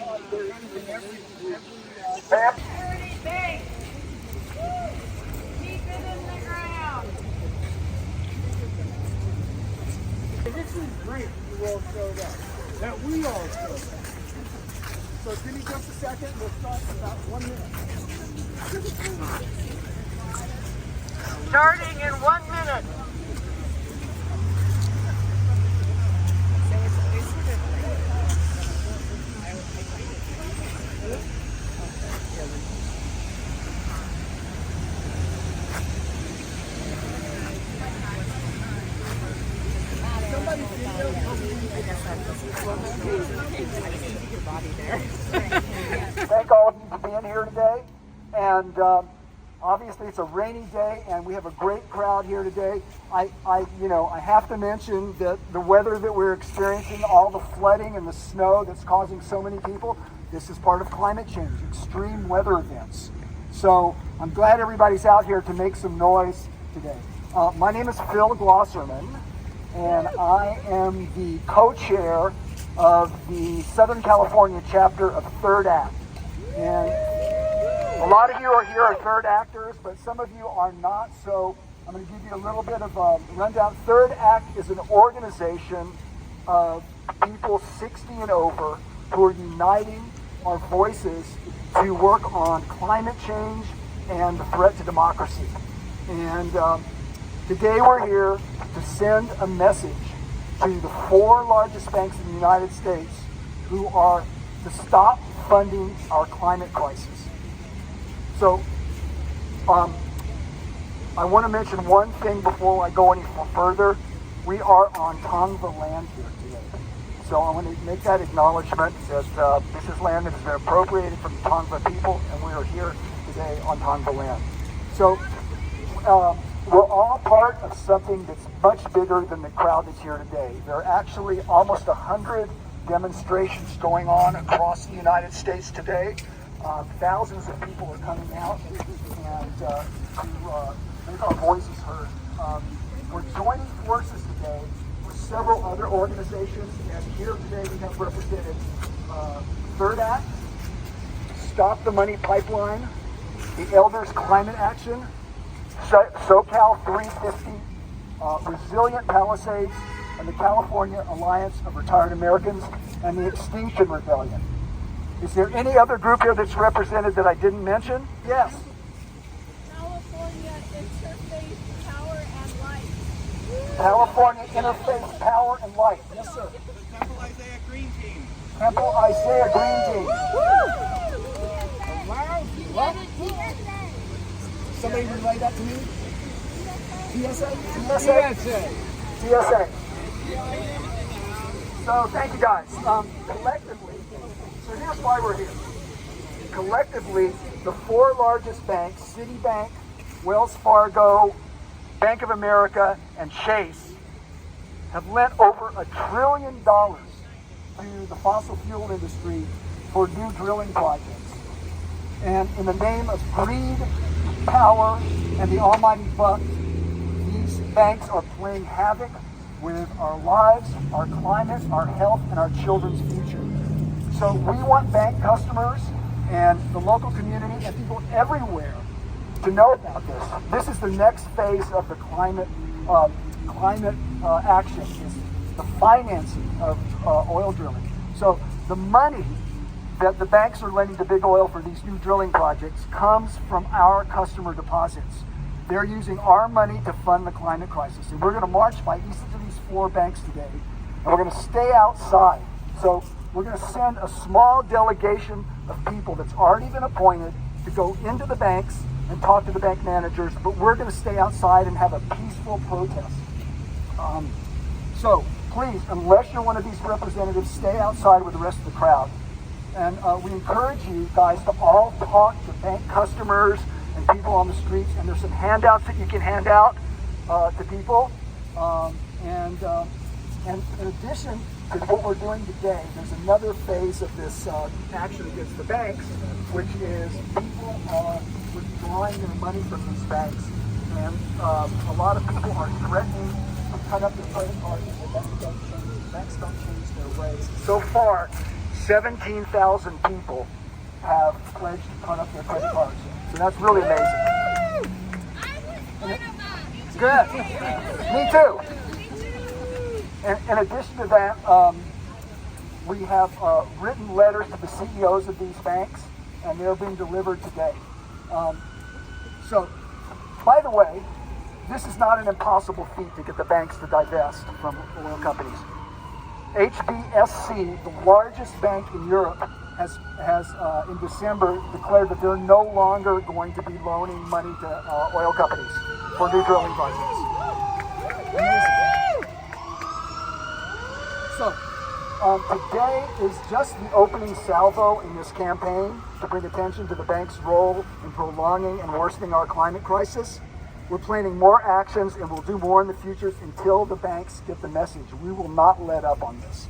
Big. Keep it in the ground. This is great you all showed up. That we all showed up. So give me just a second. We'll start in about 1 minute. Starting in 1 minute. Thank all of you for being here today. And obviously it's a rainy day and we have a great crowd here today. I have to mention that the weather that we're experiencing, all the flooding and the snow that's causing so many people, this is part of climate change, extreme weather events. So I'm glad everybody's out here to make some noise today. My name is Phil Glosserman, and I am the co-chair of the Southern California chapter of Third Act. And a lot of you are here are Third Actors, but some of you are not, so I'm going to give you a little bit of a rundown. Third Act is an organization of people 60 and over who are uniting our voices to work on climate change and the threat to democracy. And today we're here to send a message to the 4 largest banks in the United States who are to stop funding our climate crisis. So I want to mention one thing before I go any further. We are on Tongva land here today. So I want to make that acknowledgement that this is land that has been appropriated from the Tongva people, and we are here today on Tongva land. So we're all part of something that's much bigger than the crowd that's here today. There are actually almost 100 demonstrations going on across the United States today. Thousands of people are coming out and to make our voices heard. We're joining forces today with several other organizations, and here today we have represented Third Act, Stop the Money Pipeline, the Elders Climate Action SoCal 350, Resilient Palisades, and the California Alliance of Retired Americans, and the Extinction Rebellion. Is there any other group here that's represented that I didn't mention? Yes. California Interfaith Power and Light. California Interfaith Power and Light. Yes, sir. Temple Isaiah Green Team. Temple Isaiah Green Team. Wow. Somebody relay that to me? TSA? TSA? TSA. So thank you guys. Collectively, so here's why we're here. Collectively, the 4 largest banks, Citibank, Wells Fargo, Bank of America, and Chase, have lent over $1 trillion to the fossil fuel industry for new drilling projects. And in the name of greed, power, and the almighty buck, these banks are playing havoc with our lives, our climate, our health, and our children's future. So we want bank customers and the local community and people everywhere to know about this. This is the next phase of the climate action, is the financing of oil drilling. So the money that the banks are lending to big oil for these new drilling projects comes from our customer deposits. They're using our money to fund the climate crisis. And we're going to march by each of these 4 banks today, and we're going to stay outside. So we're going to send a small delegation of people that's already been appointed to go into the banks and talk to the bank managers, but we're going to stay outside and have a peaceful protest. So please, unless you're one of these representatives, stay outside with the rest of the crowd. And we encourage you guys to all talk to bank customers and people on the streets, and there's some handouts that you can hand out to people. And in addition to what we're doing today, there's another phase of this action against the banks, which is people are withdrawing their money from these banks, and a lot of people are threatening to cut up their credit cards if the banks don't change their ways. So far, 17,000 people have pledged to put up their credit cards. So that's really amazing. I was one of them. Good. Me too. In addition to that, we have written letters to the CEOs of these banks, and they're being delivered today. So, by the way, this is not an impossible feat to get the banks to divest from oil companies. HBSC, the largest bank in Europe, has in December declared that they're no longer going to be loaning money to oil companies for new drilling projects. Amazing. So, today is just the opening salvo in this campaign to bring attention to the bank's role in prolonging and worsening our climate crisis. We're planning more actions and we'll do more in the future until the banks get the message. We will not let up on this.